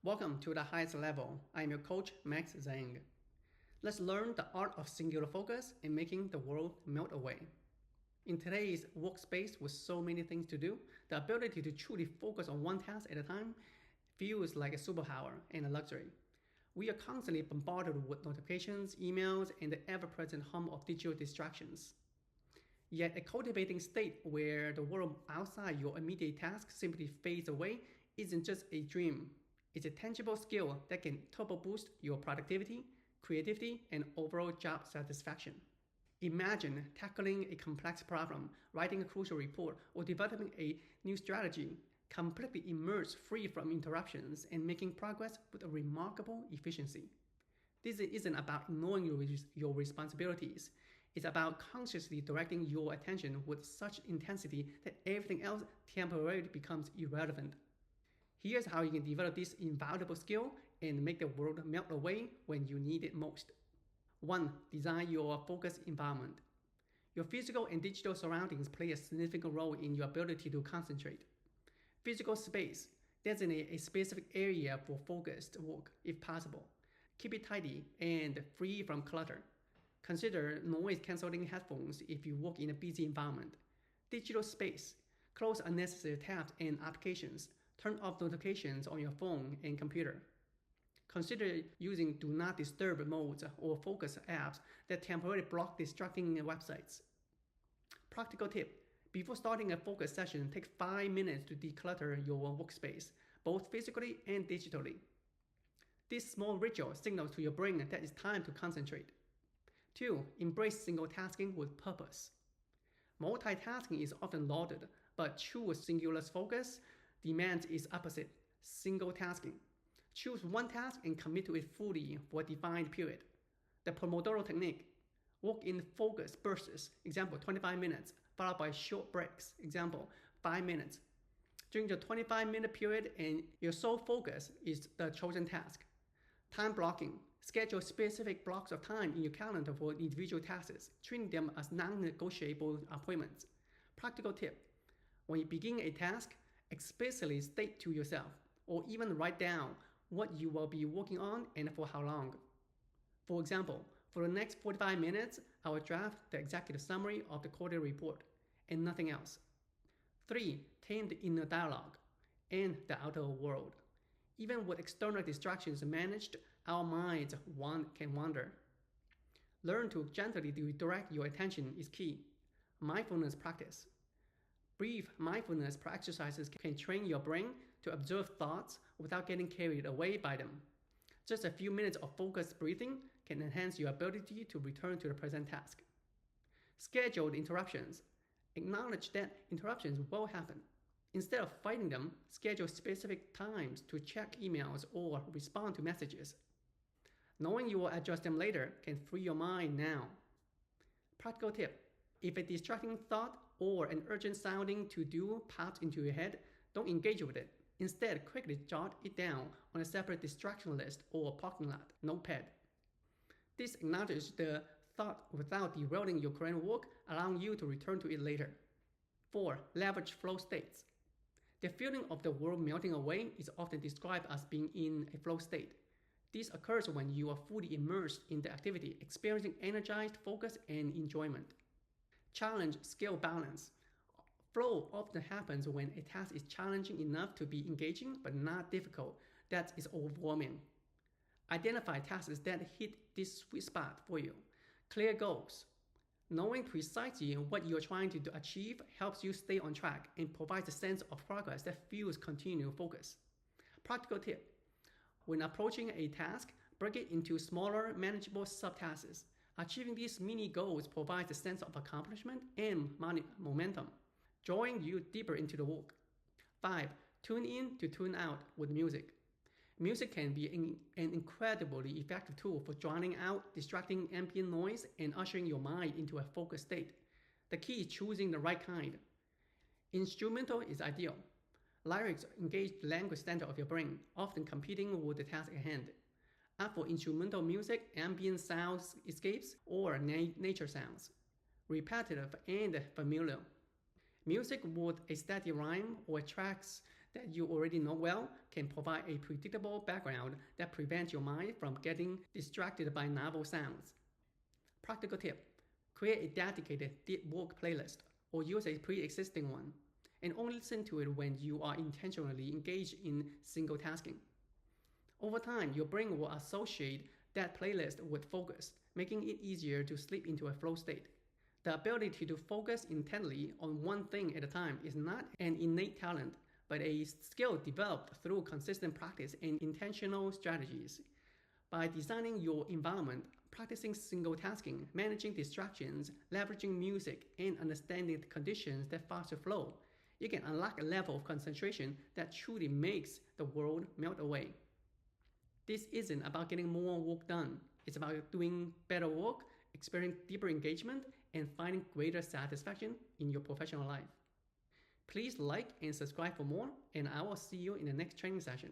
Welcome to the highest level. I'm your coach, Max Zhang. Let's learn the art of singular focus and making the world melt away. In today's workspace with so many things to do, the ability to truly focus on one task at a time feels like a superpower and a luxury. We are constantly bombarded with notifications, emails, and the ever-present hum of digital distractions. Yet a cultivating state where the world outside your immediate task simply fades away isn't just a dream. It's a tangible skill that can turbo boost your productivity, creativity, and overall job satisfaction. Imagine tackling a complex problem, writing a crucial report, or developing a new strategy, completely immersed, free from interruptions, and making progress with a remarkable efficiency. This isn't about ignoring your responsibilities. It's about consciously directing your attention with such intensity that everything else temporarily becomes irrelevant. Here's how you can develop this invaluable skill and make the world melt away when you need it most. 1. Design your focus environment. Your physical and digital surroundings play a significant role in your ability to concentrate. Physical space. Designate a specific area for focused work if possible. Keep it tidy and free from clutter. Consider noise-canceling headphones if you work in a busy environment. Digital space. Close unnecessary tabs and applications. Turn off notifications on your phone and computer. Consider using Do Not Disturb modes or focus apps that temporarily block distracting websites. Practical tip. Before starting a focus session, take 5 minutes to declutter your workspace, both physically and digitally. This small ritual signals to your brain that it's time to concentrate. 2. Embrace single tasking with purpose. Multitasking is often lauded, but true singular focus demands its opposite, single tasking. Choose one task and commit to it fully for a defined period. The Pomodoro technique. Work in focus bursts, example 25 minutes, followed by short breaks, example 5 minutes. During the 25-minute period and your sole focus is the chosen task. Time blocking. Schedule specific blocks of time in your calendar for individual tasks, treating them as non-negotiable appointments. Practical tip. When you begin a task, explicitly state to yourself, or even write down what you will be working on and for how long. For example, for the next 45 minutes, I will draft the executive summary of the quarterly report and nothing else. 3. Tame the inner dialogue and the outer world. Even with external distractions managed, our minds can wander. Learn to gently redirect your attention is key. Mindfulness practice. Brief mindfulness exercises can train your brain to observe thoughts without getting carried away by them. Just a few minutes of focused breathing can enhance your ability to return to the present task. Scheduled interruptions. Acknowledge that interruptions will happen. Instead of fighting them, schedule specific times to check emails or respond to messages. Knowing you will adjust them later can free your mind now. Practical tip. If a distracting thought or an urgent sounding to-do pops into your head, don't engage with it. Instead, quickly jot it down on a separate distraction list or parking lot notepad. This acknowledges the thought without derailing your current work, allowing you to return to it later. 4. Leverage flow states. The feeling of the world melting away is often described as being in a flow state. This occurs when you are fully immersed in the activity, experiencing energized focus and enjoyment. Challenge skill balance. Flow often happens when a task is challenging enough to be engaging but not difficult that is overwhelming. Identify tasks that hit this sweet spot for you. Clear goals. Knowing precisely what you are trying to achieve helps you stay on track and provides a sense of progress that fuels continued focus. Practical tip. When approaching a task, break it into smaller, manageable subtasks. Achieving these mini goals provides a sense of accomplishment and momentum, drawing you deeper into the work. 5. Tune in to tune out with music. Music can be an incredibly effective tool for drowning out distracting ambient noise and ushering your mind into a focused state. The key is choosing the right kind. Instrumental is ideal. Lyrics engage the language center of your brain, often competing with the task at hand. Opt for instrumental music, ambient soundscapes, or nature sounds. Repetitive and familiar. Music with a steady rhyme or tracks that you already know well can provide a predictable background that prevents your mind from getting distracted by novel sounds. Practical tip: create a dedicated deep work playlist or use a pre existing one, and only listen to it when you are intentionally engaged in single tasking. Over time, your brain will associate that playlist with focus, making it easier to slip into a flow state. The ability to focus intently on one thing at a time is not an innate talent, but a skill developed through consistent practice and intentional strategies. By designing your environment, practicing single tasking, managing distractions, leveraging music, and understanding the conditions that foster flow, you can unlock a level of concentration that truly makes the world melt away. This isn't about getting more work done, it's about doing better work, experiencing deeper engagement, and finding greater satisfaction in your professional life. Please like and subscribe for more, and I will see you in the next training session.